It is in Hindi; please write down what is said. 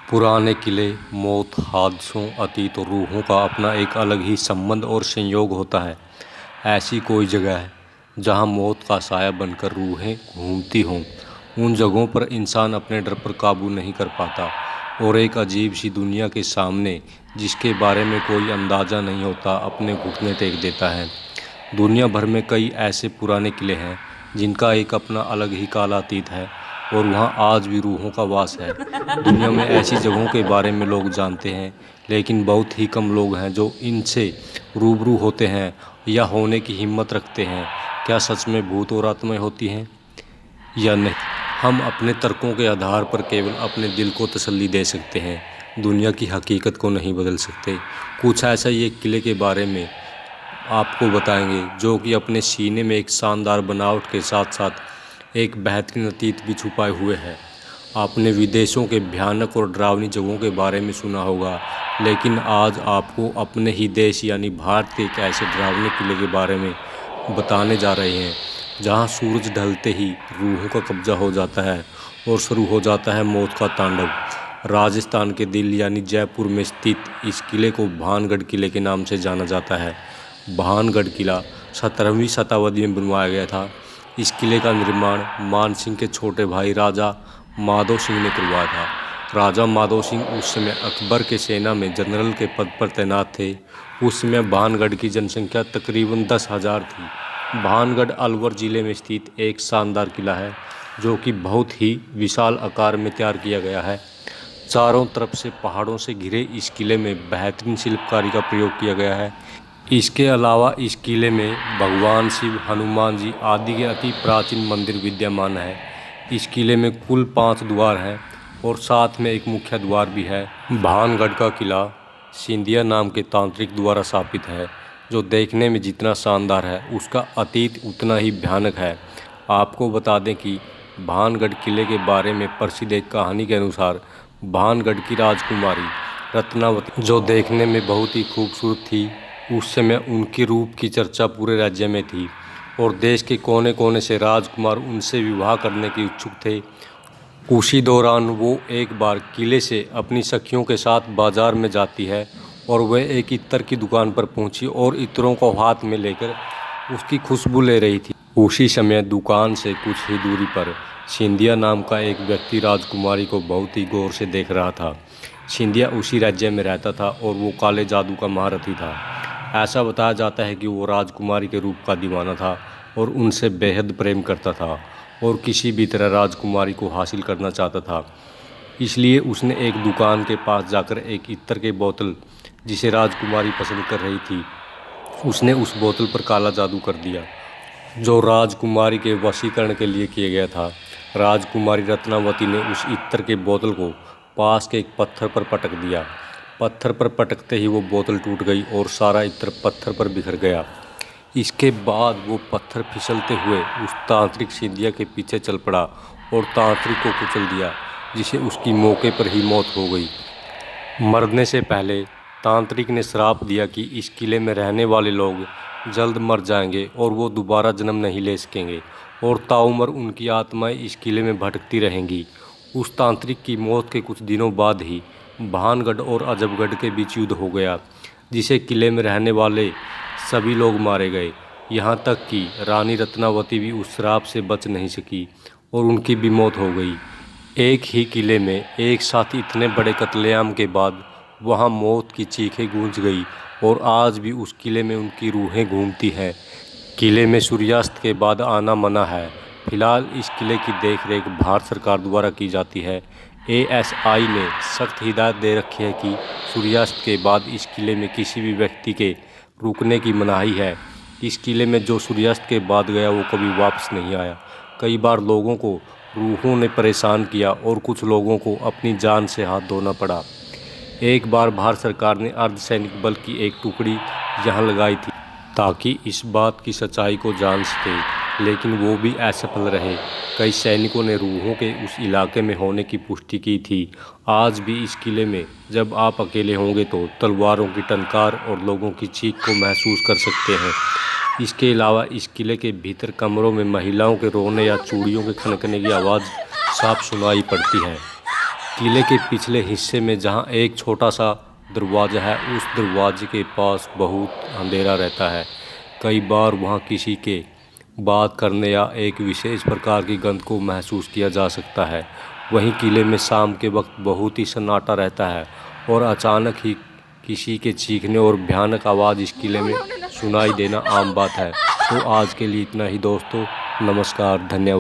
पुराने किले मौत, हादसों, अतीत और रूहों का अपना एक अलग ही संबंध और संयोग होता है। ऐसी कोई जगह है जहाँ मौत का साया बनकर रूहें घूमती हों। उन जगहों पर इंसान अपने डर पर काबू नहीं कर पाता और एक अजीब सी दुनिया के सामने, जिसके बारे में कोई अंदाज़ा नहीं होता, अपने घुटने टेक देता है। दुनिया भर में कई ऐसे पुराने किले हैं जिनका एक अपना अलग ही काला अतीत है और वहाँ आज भी रूहों का वास है। दुनिया में ऐसी जगहों के बारे में लोग जानते हैं, लेकिन बहुत ही कम लोग हैं जो इनसे रूबरू होते हैं या होने की हिम्मत रखते हैं। क्या सच में भूत और आत्माएं होती हैं या नहीं? हम अपने तर्कों के आधार पर केवल अपने दिल को तसल्ली दे सकते हैं, दुनिया की हकीकत को नहीं बदल सकते। कुछ ऐसा ये किले के बारे में आपको बताएंगे जो कि अपने सीने में एक शानदार बनावट के साथ साथ एक बेहतरीन अतीत भी छुपाए हुए है। आपने विदेशों के भयानक और डरावनी जगहों के बारे में सुना होगा, लेकिन आज आपको अपने ही देश यानी भारत के एक ऐसे डरावने किले के बारे में बताने जा रहे हैं जहां सूरज ढलते ही रूहों का कब्जा हो जाता है और शुरू हो जाता है मौत का तांडव। राजस्थान के दिल यानी जयपुर में स्थित इस किले को भानगढ़ किले के नाम से जाना जाता है। भानगढ़ किला 17वीं शताब्दी में बनवाया गया था। इस किले का निर्माण मान सिंह के छोटे भाई राजा माधो सिंह ने करवाया था। राजा माधो सिंह उस समय अकबर के सेना में जनरल के पद पर तैनात थे। उस समय भानगढ़ की जनसंख्या तकरीबन 10,000 थी। भानगढ़ अलवर ज़िले में स्थित एक शानदार किला है जो कि बहुत ही विशाल आकार में तैयार किया गया है। चारों तरफ से पहाड़ों से घिरे इस किले में बेहतरीन शिल्पकारी का प्रयोग किया गया है। इसके अलावा इस किले में भगवान शिव, हनुमान जी आदि के अति प्राचीन मंदिर विद्यमान है। इस किले में कुल 5 द्वार हैं और साथ में एक मुख्य द्वार भी है। भानगढ़ का किला सिंधिया नाम के तांत्रिक द्वारा स्थापित है, जो देखने में जितना शानदार है उसका अतीत उतना ही भयानक है। आपको बता दें कि भानगढ़ किले के बारे में प्रसिद्ध एक कहानी के अनुसार भानगढ़ की राजकुमारी रत्नावती, जो देखने में बहुत ही खूबसूरत थी, उस समय उनके रूप की चर्चा पूरे राज्य में थी और देश के कोने कोने से राजकुमार उनसे विवाह करने के इच्छुक थे। उसी दौरान वो एक बार किले से अपनी सखियों के साथ बाजार में जाती है और वह एक इत्र की दुकान पर पहुंची और इत्रों को हाथ में लेकर उसकी खुशबू ले रही थी। उसी समय दुकान से कुछ ही दूरी पर सिंधिया नाम का एक व्यक्ति राजकुमारी को बहुत ही गौर से देख रहा था। सिंधिया उसी राज्य में रहता था और वो काले जादू का महारथी था। ऐसा बताया जाता है कि वो राजकुमारी के रूप का दीवाना था और उनसे बेहद प्रेम करता था और किसी भी तरह राजकुमारी को हासिल करना चाहता था। इसलिए उसने एक दुकान के पास जाकर एक इत्र के बोतल, जिसे राजकुमारी पसंद कर रही थी, उसने उस बोतल पर काला जादू कर दिया, जो राजकुमारी के वशीकरण के लिए किया गया था। राजकुमारी रत्नावती ने उस इत्र के बोतल को पास के एक पत्थर पर पटक दिया। पत्थर पर पटकते ही वो बोतल टूट गई और सारा इत्र पत्थर पर बिखर गया। इसके बाद वो पत्थर फिसलते हुए उस तांत्रिक सिंधिया के पीछे चल पड़ा और तांत्रिक को कुचल दिया, जिसे उसकी मौके पर ही मौत हो गई। मरने से पहले तांत्रिक ने श्राप दिया कि इस किले में रहने वाले लोग जल्द मर जाएंगे और वो दोबारा जन्म नहीं ले सकेंगे और ताउम्र उनकी आत्माएं इस किले में भटकती रहेंगी। उस तांत्रिक की मौत के कुछ दिनों बाद ही भानगढ़ और अजबगढ़ के बीच युद्ध हो गया, जिसे किले में रहने वाले सभी लोग मारे गए। यहाँ तक कि रानी रत्नावती भी उस श्राप से बच नहीं सकी और उनकी भी मौत हो गई। एक ही किले में एक साथ इतने बड़े कत्लेआम के बाद वहाँ मौत की चीखें गूंज गई और आज भी उस किले में उनकी रूहें घूमती हैं। किले में सूर्यास्त के बाद आना मना है। फिलहाल इस किले की देखरेख भारत सरकार द्वारा की जाती है। ASI ने सख्त हिदायत दे रखी है कि सूर्यास्त के बाद इस किले में किसी भी व्यक्ति के रुकने की मनाही है। इस किले में जो सूर्यास्त के बाद गया वो कभी वापस नहीं आया। कई बार लोगों को रूहों ने परेशान किया और कुछ लोगों को अपनी जान से हाथ धोना पड़ा। एक बार भारत सरकार ने अर्धसैनिक बल की एक टुकड़ी यहाँ लगाई थी ताकि इस बात की सच्चाई को जान सके, लेकिन वो भी असफल रहे। कई सैनिकों ने रूहों के उस इलाके में होने की पुष्टि की थी। आज भी इस किले में जब आप अकेले होंगे तो तलवारों की टंकार और लोगों की चीख को महसूस कर सकते हैं। इसके अलावा इस किले के भीतर कमरों में महिलाओं के रोने या चूड़ियों के खनकने की आवाज़ साफ सुनाई पड़ती है। किले के पिछले हिस्से में जहाँ एक छोटा सा दरवाज़ा है, उस दरवाजे के पास बहुत अंधेरा रहता है। कई बार वहाँ किसी के बात करने या एक विशेष प्रकार की गंध को महसूस किया जा सकता है। वहीं किले में शाम के वक्त बहुत ही सन्नाटा रहता है और अचानक ही किसी के चीखने और भयानक आवाज़ इस किले में सुनाई देना आम बात है। तो आज के लिए इतना ही दोस्तों। नमस्कार, धन्यवाद।